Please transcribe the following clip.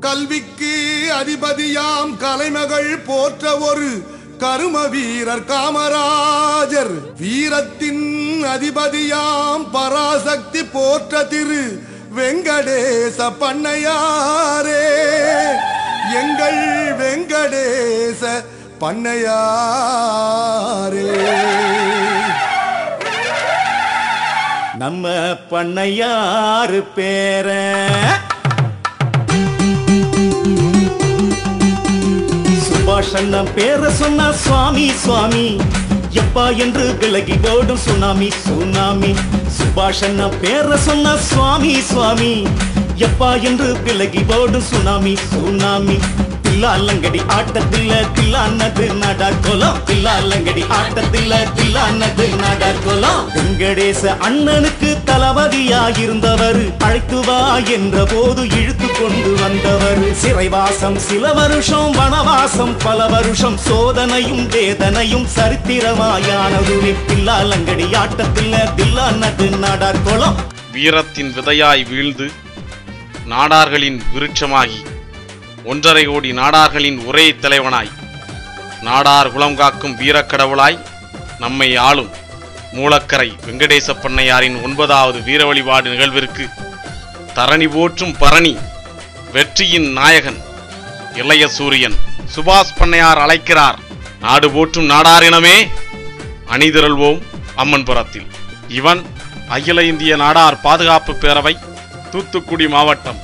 கல்விக்கு அதிபதியாம் கலைமகள் போற்ற ஒரு கரும வீரர் காமராஜர், வீரத்தின் அதிபதியாம் பராசக்தி போற்ற திரு வெங்கடேச பண்ணையாரே, எங்கள் வெங்கடேச பண்ணையாரே. நம்ம பண்ணையாரு பேர சுபாஷண்ணன் பேர சொன்ன சுவாமி சுவாமி, எப்பா என்று விலகி ஓடும் சுனாமி சுனாமி. சுபாஷண்ணன் பேர சொன்ன சுவாமி சுவாமி, எப்பா என்று விலகி ஓடும் சுனாமி சுனாமி. தில்லாலங்கடி ஆட்டத்தில தில்லானது நாடார்கோலம், தில்லாலங்கடி ஆட்டத்தில தில்லானது நாடார்கோலம். வெங்கடேச அண்ணனுக்கு தளபதியாயிருந்தவர், அழைத்து வா என்ற போது இழுத்து கொண்டு வந்தவர். சிறைவாசம் சில வருஷம், வனவாசம் பல வருஷம், சோதனையும் வேதனையும் சரித்திரமாயானதுவே. தில்லாலங்கடி ஆட்டத்தில தில்லானது நாடார்கோலம். வீரத்தின் விதையாய் வீழ்ந்து நாடார்களின் விருட்சமாகி 1.5 கோடி நாடார்களின் ஒரே தலைவனாய், நாடார் குலம் காக்கும் வீரக்கடவுளாய் நம்மை ஆளும் மூலக்கரை வெங்கடேச பண்ணையாரின் 9வது வீர வழிபாடு நிகழ்விற்கு தரணி போற்றும் பரணி வெற்றியின் நாயகன் இளைய சூரியன் சுபாஷ் பண்ணையார் அழைக்கிறார். நாடு போற்றும் நாடாரினமே அணிதிரள்வோம் அம்மன்புரத்தில். இவன் அகில இந்திய நாடார் பாதுகாப்பு பேரவை, தூத்துக்குடி மாவட்டம்.